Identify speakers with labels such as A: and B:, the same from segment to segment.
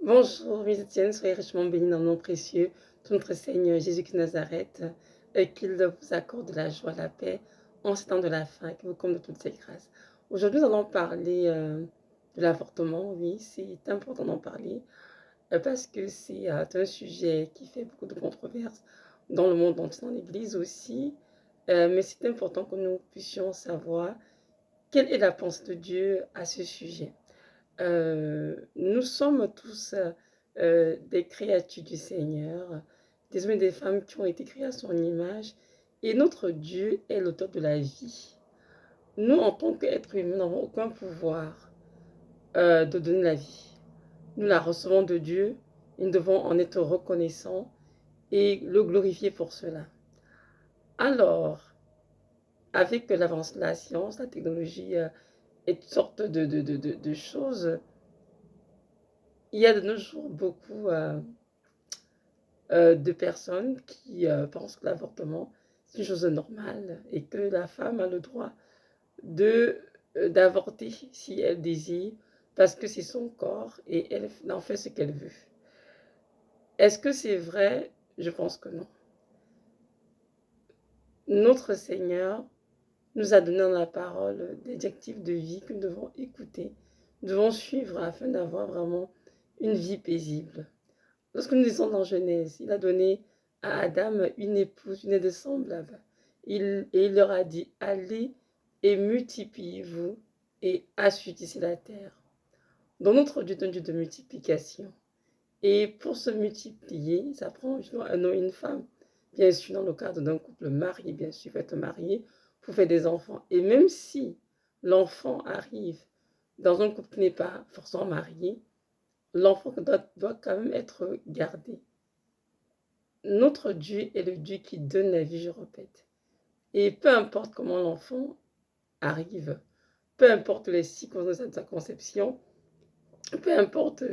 A: Bonjour, mes Étienne, soyez richement bénis dans le nom précieux de notre Seigneur Jésus-Christ de Nazareth, et qu'il vous accorde la joie, la paix en ces temps de la fin, qu'il vous comble de toutes ses grâces. Aujourd'hui, nous allons parler de l'avortement. Oui, c'est important d'en parler parce que c'est un sujet qui fait beaucoup de controverses dans le monde entier, dans l'Église aussi. Mais c'est important que nous puissions savoir quelle est la pensée de Dieu à ce sujet. Nous sommes tous des créatures du Seigneur, des hommes et des femmes qui ont été créés à son image, et notre Dieu est l'auteur de la vie. Nous, en tant qu'êtres humains, n'avons aucun pouvoir de donner la vie. Nous la recevons de Dieu, et nous devons en être reconnaissants et le glorifier pour cela. Alors, avec l'avance de la science, la technologie et toutes sortes de choses, il y a de nos jours beaucoup de personnes qui pensent que l'avortement, c'est une chose normale et que la femme a le droit de d'avorter si elle désire, parce que c'est son corps et elle en fait ce qu'elle veut. Est-ce que c'est vrai? Je pense que non. Notre Seigneur nous a donné dans la parole des directives de vie que nous devons écouter, nous devons suivre afin d'avoir vraiment une vie paisible. Lorsque nous lisons dans Genèse, il a donné à Adam une épouse, une aide semblable. Et il leur a dit, allez et multipliez-vous et assujettissez la terre. Donc notre Dieu est un Dieu de multiplication. Et pour se multiplier, ça prend un homme et une femme. Bien sûr, dans le cadre d'un couple marié, bien sûr, il faut être marié pour faire des enfants. Et même si l'enfant arrive dans un couple qui n'est pas forcément marié, l'enfant doit quand même être gardé. Notre Dieu est le Dieu qui donne la vie, je répète. Et peu importe comment l'enfant arrive, peu importe les circonstances de sa conception, peu importe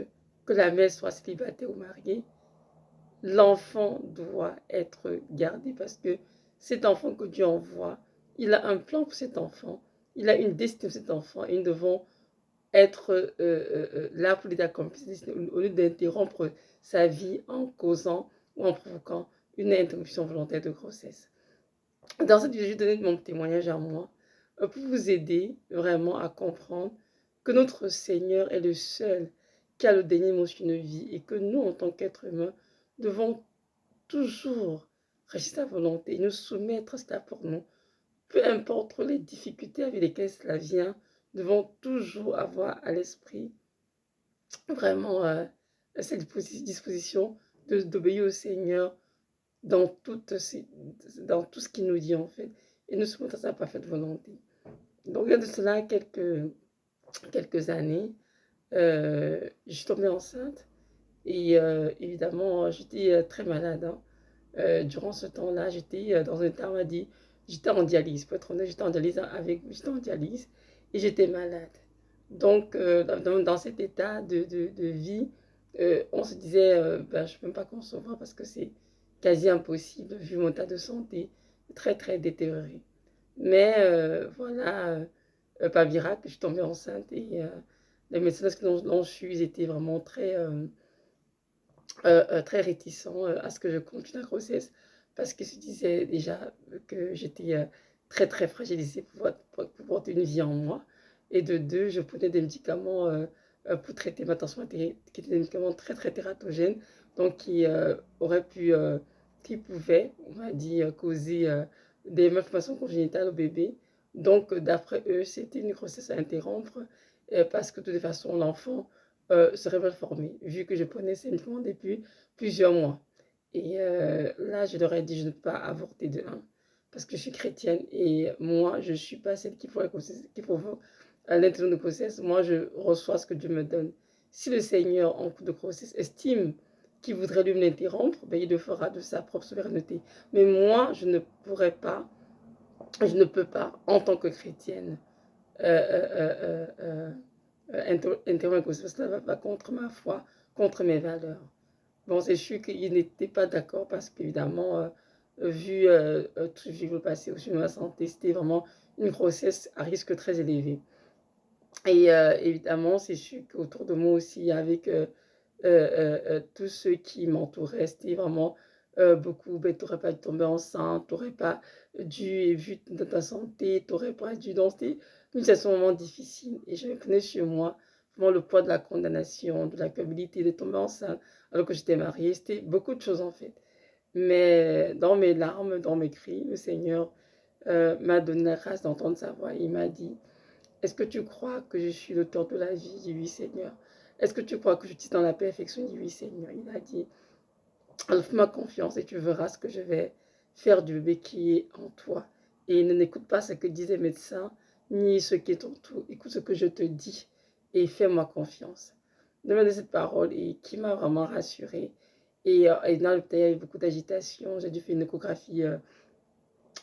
A: que la mère soit célibataire ou mariée, l'enfant doit être gardé parce que cet enfant que Dieu envoie, il a un plan pour cet enfant, il a une destinée pour cet enfant et nous devons être là pour l'aider à accomplir au lieu d'interrompre sa vie en causant ou en provoquant une interruption volontaire de grossesse. Dans cette vidéo, je vais donner mon témoignage à moi pour vous aider vraiment à comprendre que notre Seigneur est le seul qui a le dernier mot sur une vie et que nous, en tant qu'êtres humains, devons toujours rester sa volonté et nous soumettre à cela pour nous. Peu importe les difficultés avec lesquelles cela vient, nous devons toujours avoir à l'esprit vraiment cette disposition d'obéir au Seigneur dans, dans tout ce qu'il nous dit en fait, et nous soumettre à sa parfaite volonté. Donc il y a de cela quelques années, je suis tombée enceinte et évidemment j'étais très malade. Hein. Durant ce temps-là, j'étais dans un état, on m'a dit, j'étais en dialyse, pour être honnête, j'étais en dialyse et j'étais malade. Donc, dans cet état de vie, on se disait, ben, je ne peux même pas concevoir parce que c'est quasi impossible vu mon état de santé très très détérioré. Mais voilà, par miracle, je suis tombée enceinte et les médecins qui l'ont su, ils étaient vraiment très réticents à ce que je continue la grossesse parce qu'ils se disaient déjà que j'étais très très fragilisée pour porter une vie en moi. Et de deux, je prenais des médicaments pour traiter ma tension artérielle, qui étaient des médicaments très très tératogènes, donc qui pouvaient, on va dire, causer des malformations congénitales au bébé. Donc d'après eux, c'était une grossesse à interrompre parce que de toute façon, l'enfant serait mal formé, vu que je prenais ces médicaments depuis plusieurs mois. Et là, je leur ai dit, je ne peux pas avorter de un, parce que je suis chrétienne et moi, je ne suis pas celle qui provoque l'interruption de grossesse. Moi, je reçois ce que Dieu me donne. Si le Seigneur, en cours de grossesse, estime qu'il voudrait lui l'interrompre, ben, il le fera de sa propre souveraineté. Mais moi, je ne pourrais pas, je ne peux pas, en tant que chrétienne, interrompre la grossesse, parce que ça va contre ma foi, contre mes valeurs. Bon, c'est sûr qu'il n'était pas d'accord parce qu'évidemment, tout ce qui le passé sur ma santé, c'était vraiment une grossesse à risque très élevé. Et évidemment, c'est sûr qu'autour de moi aussi, avec tous ceux qui m'entouraient. C'était vraiment beaucoup, ben, tu n'aurais pas dû tomber enceinte, tu n'aurais pas dû, vu de ta santé, tu n'aurais pas dû. Donc, c'était une situation vraiment difficile. Et je prenais sur moi vraiment le poids de la condamnation, de la culpabilité de tomber enceinte, alors que j'étais mariée. C'était beaucoup de choses en fait. Mais dans mes larmes, dans mes cris, le Seigneur m'a donné la grâce d'entendre sa voix. Il m'a dit, est-ce que tu crois que je suis l'auteur de la vie? J'ai dit oui, Seigneur. Est-ce que tu crois que je suis dans la perfection? J'ai dit oui, Seigneur. Il a dit, alors fais-moi confiance et tu verras ce que je vais faire du bébé qui est en toi. Et ne n'écoute pas ce que disent les médecins, ni ce qui est en tout. Écoute ce que je te dis et fais-moi confiance. De me donner cette parole et qui m'a vraiment rassurée. Et dans le temps, il y avait beaucoup d'agitation. J'ai dû faire une échographie,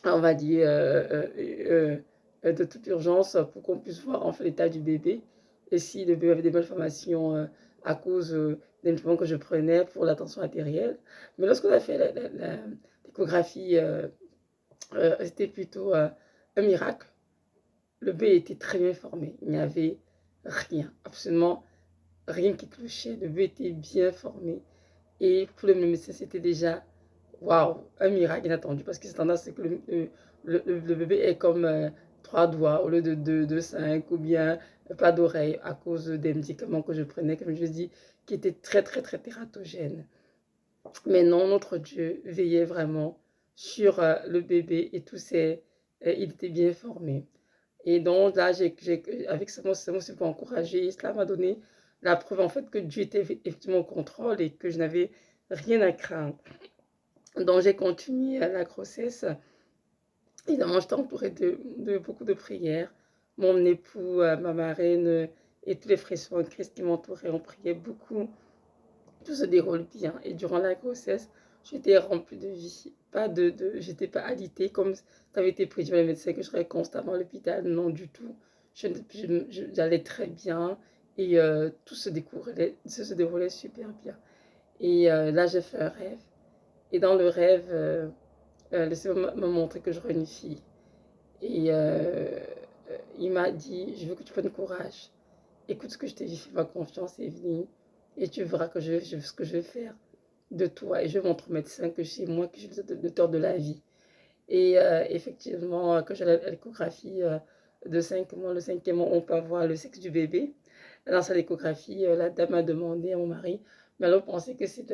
A: on va dire, de toute urgence pour qu'on puisse voir en fait l'état du bébé. Et si le bébé avait des malformations à cause des médicaments que je prenais pour la tension artérielle. Mais lorsqu'on a fait l'échographie, c'était plutôt un miracle. Le bébé était très bien formé. Il n'y avait rien, absolument rien qui clochait. Le bébé était bien formé. Et pour le médecin, c'était déjà, waouh, un miracle inattendu. Parce que c'est tendance, c'est que le bébé est comme trois doigts au lieu de deux, de cinq, ou bien pas d'oreille à cause des médicaments que je prenais, comme je dis, qui étaient très, très, très tératogènes. Mais non, notre Dieu veillait vraiment sur le bébé et il était bien formé. Et donc là, avec ce mot, c'est pour encourager. Cela m'a donné la preuve en fait que Dieu était effectivement au contrôle et que je n'avais rien à craindre. Donc j'ai continué la grossesse. Évidemment, j'étais entourée de beaucoup de prières. Mon époux, ma marraine et tous les frères en Christ qui m'entouraient, on priait beaucoup. Tout se déroule bien. Et durant la grossesse, j'étais remplie de vie. J'étais pas alitée comme ça avait été prédit par les médecins que je serais constamment à l'hôpital. Non, du tout. J'allais très bien et tout se déroulait super bien. Et là, j'ai fait un rêve. Et dans le rêve, le Seigneur m'a montré que j'aurais une fille. Et il m'a dit, je veux que tu prennes courage. Écoute ce que je t'ai dit, fais-moi confiance et viens. Et tu verras ce que je vais faire de toi. Et je montre au médecin que c'est moi qui suis l'auteur de la vie. Et effectivement, quand j'ai l'échographie de 5 mois, le 5e mois, on peut voir le sexe du bébé. Dans cette échographie, la dame a demandé à mon mari, mais alors vous pensez que c'est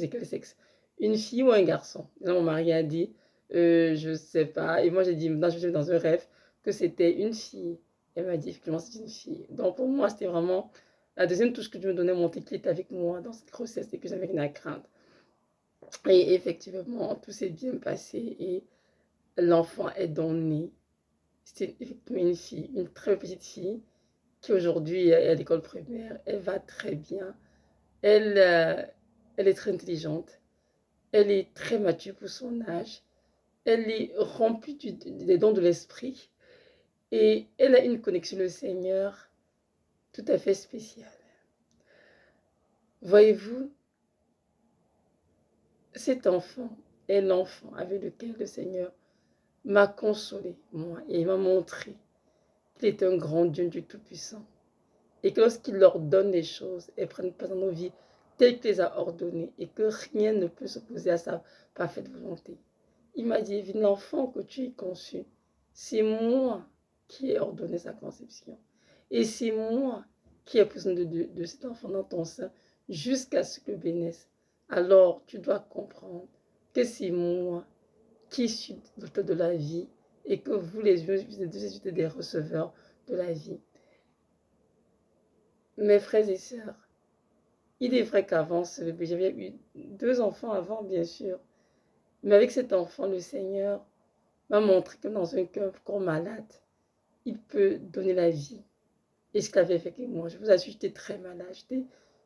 A: quel sexe? Une fille ou un garçon? Et là, mon mari a dit, je ne sais pas. Et moi, j'ai dit, non, je suis dans un rêve, que c'était une fille. Elle m'a dit, effectivement, c'est une fille. Donc, pour moi, c'était vraiment la deuxième touche que Dieu me donnait, mon qu'il était avec moi dans cette grossesse et que j'avais rien à craindre. Et effectivement, tout s'est bien passé et l'enfant est donc né. C'est effectivement une fille, une très petite fille qui aujourd'hui est à l'école primaire. Elle va très bien. Elle, elle est très intelligente. Elle est très mature pour son âge. Elle est remplie des dons de l'esprit. Et elle a une connexion au Seigneur tout à fait spéciale. Voyez-vous, cet enfant est l'enfant avec lequel le Seigneur m'a consolé, moi, et il m'a montré qu'il est un grand Dieu du Tout-Puissant. Et que lorsqu'il leur donne les choses, elles prennent place dans nos vies telles qu'il les a ordonnées et que rien ne peut s'opposer à sa parfaite volonté. Il m'a dit, l'enfant que tu as conçu, c'est moi qui ai ordonné sa conception. Et c'est moi qui ai besoin de cet enfant dans ton sein jusqu'à ce que le bénisse. Alors tu dois comprendre que c'est moi qui suis l'auteur de la vie et que vous les yeux, vous êtes des receveurs de la vie. Mes frères et sœurs, il est vrai qu'avant ce bébé, j'avais eu 2 enfants avant, bien sûr. Mais avec cet enfant, le Seigneur m'a montré que dans un corps malade, il peut donner la vie. Et ce qu'il avait fait avec moi, je vous assure, j'étais très malade. J'étais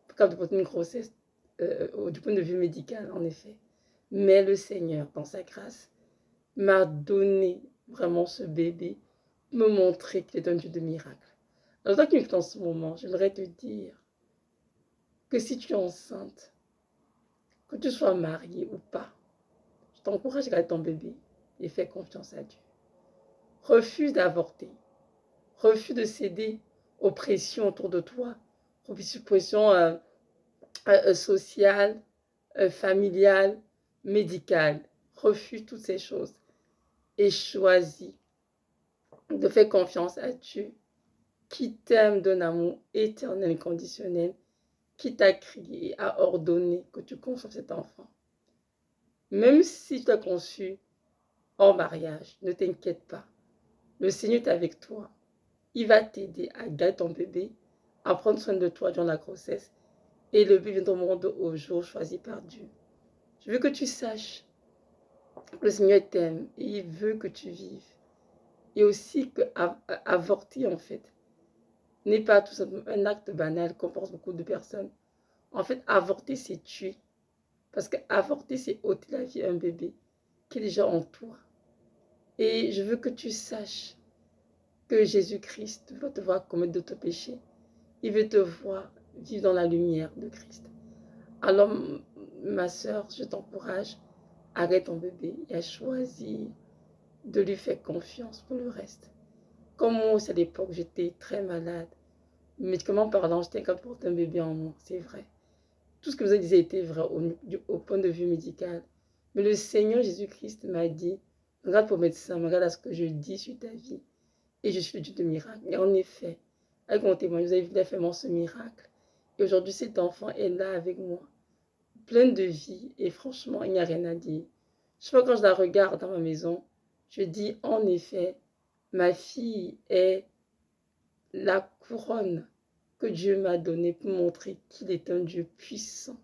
A: capable de porter une grossesse du point de vue médical, en effet. Mais le Seigneur, dans sa grâce, m'a donné vraiment ce bébé, me montrer qu'il est un Dieu de miracles. Alors, toi qui m'écoutes en ce moment, j'aimerais te dire que si tu es enceinte, que tu sois mariée ou pas, je t'encourage à garder ton bébé et fais confiance à Dieu. Refuse d'avorter. Refuse de céder aux pressions autour de toi, aux pressions sociale, familiale, médicale. Refuse toutes ces choses et choisis de faire confiance à Dieu qui t'aime d'un amour éternel et conditionnel, qui t'a crié et a ordonné que tu conçoives cet enfant. Même si tu as conçu hors mariage, ne t'inquiète pas. Le Seigneur est avec toi. Il va t'aider à garder ton bébé, à prendre soin de toi durant la grossesse et le bébé viendra au monde au jour choisi par Dieu. Je veux que tu saches que le Seigneur t'aime et il veut que tu vives. Et aussi que avorter, en fait, n'est pas tout simplement un acte banal qu'ont pense beaucoup de personnes. En fait, avorter, c'est tuer. Parce que avorter, c'est ôter la vie à un bébé qui est déjà en toi. Et je veux que tu saches que Jésus-Christ veut te voir commettre d'autres péchés. Il veut te voir vivre dans la lumière de Christ. Alors, ma soeur, je t'encourage, arrête ton bébé et à choisir de lui faire confiance pour le reste. Comme moi aussi à l'époque, j'étais très malade. Médicalement parlant, j'étais incapable de porter un bébé en moi, c'est vrai. Tout ce que vous avez dit était vrai au point de vue médical. Mais le Seigneur Jésus-Christ m'a dit, regarde pour médecin, regarde à ce que je dis sur ta vie. Et je suis le Dieu de miracles. Et en effet, avec mon témoignage, vous avez vu, il a fait ce miracle. Et aujourd'hui, cet enfant est là avec moi, plein de vie. Et franchement, il n'y a rien à dire. Je sais pas, quand je la regarde dans ma maison, je dis, en effet, ma fille est la couronne que Dieu m'a donnée pour montrer qu'il est un Dieu puissant,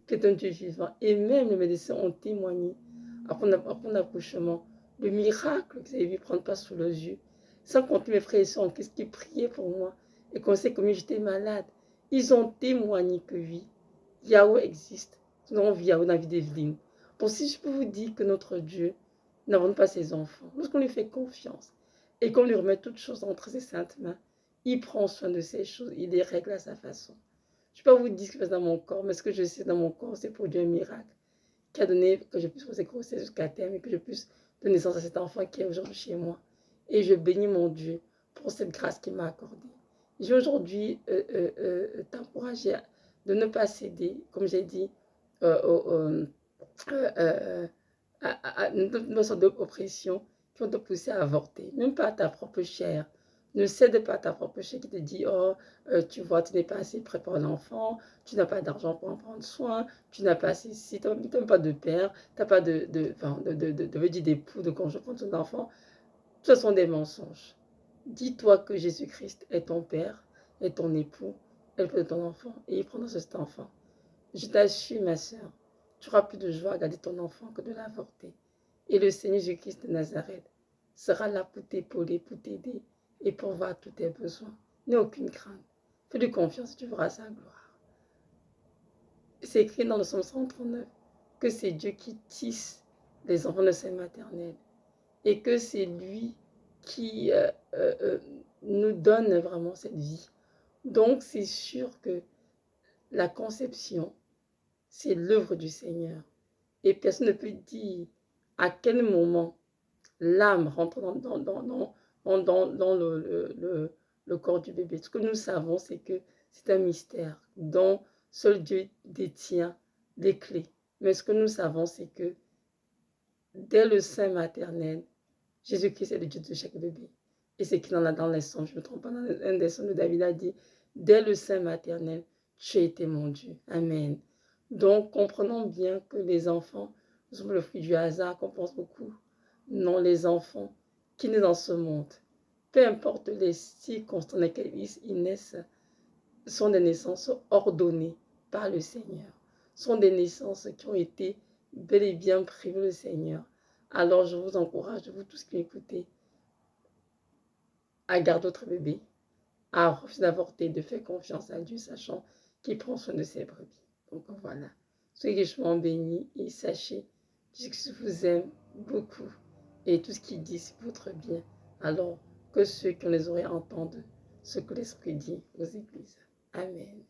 A: qu'il est un Dieu vivant. Et même les médecins ont témoigné, après l'accouchement, le miracle qu'ils avaient vu prendre place sous les yeux. Sans compter mes frères et sœurs, qu'est-ce qu'ils priaient pour moi. Et qu'on sait combien j'étais malade. Ils ont témoigné que oui, Yahweh existe. Nous avons vu Yahweh dans la vie d'Evelyne. Donc si je peux vous dire que notre Dieu n'abandonne pas ses enfants, lorsqu'on lui fait confiance et qu'on lui remet toutes choses entre ses saintes mains, il prend soin de ces choses, il les règle à sa façon. Je ne peux pas vous dire ce qui se passe dans mon corps, mais ce que je sais dans mon corps, c'est pour Dieu un miracle qui a donné que je puisse faire grossesse jusqu'à terme et que je puisse donner naissance à cet enfant qui est aujourd'hui chez moi. Et je bénis mon Dieu pour cette grâce qu'il m'a accordée. J'ai aujourd'hui t'encourager de ne pas céder, comme j'ai dit, euh, à une sorte d'oppression qui vont te pousser à avorter, même pas à ta propre chair. Ne cède pas à ta propre chair qui te dit, oh, tu vois, tu n'es pas assez prêt pour un enfant, tu n'as pas d'argent pour en prendre soin, tu n'as pas assez, si tu n'as pas de père, tu n'as pas d'époux, de conjoint pour ton enfant. Ce sont des mensonges. Dis-toi que Jésus-Christ est ton père, est ton époux, est le père de ton enfant, et il prendra cet enfant. Je t'assure, ma soeur, tu auras plus de joie à garder ton enfant que de l'avorter. Et le Seigneur Jésus-Christ de Nazareth sera là pour t'épauler, pour t'aider et pour voir tous tes besoins. N'aie aucune crainte. Fais-lui confiance, tu verras sa gloire. C'est écrit dans le Psaume 139 que c'est Dieu qui tisse les enfants de sein maternel et que c'est lui qui nous donne vraiment cette vie. Donc, c'est sûr que la conception, c'est l'œuvre du Seigneur. Et personne ne peut dire à quel moment l'âme rentre dans le corps du bébé. Ce que nous savons, c'est que c'est un mystère dont seul Dieu détient les clés. Mais ce que nous savons, c'est que dès le sein maternel, Jésus-Christ est le Dieu de chaque bébé. Et c'est qu'il en a dans les sons. Je ne me trompe pas, dans un des sons de David a dit, dès le sein maternel, tu as été mon Dieu. Amen. Donc, comprenons bien que les enfants sont le fruit du hasard, qu'on pense beaucoup. Non, les enfants qui naissent dans ce monde, peu importe les circonstances dans lesquelles ils naissent, sont des naissances ordonnées par le Seigneur. Sont des naissances qui ont été bel et bien prévues le Seigneur. Alors, je vous encourage, vous tous qui m'écoutez, à garder votre bébé, à refuser d'avorter, de faire confiance à Dieu, sachant qu'il prend soin de ses brebis. Donc voilà. Soyez richement bénis et sachez que je vous aime beaucoup et tout ce qu'il dit, c'est pour votre bien. Alors que ceux qui ont les oreilles entendent ce que l'Esprit dit aux églises. Amen.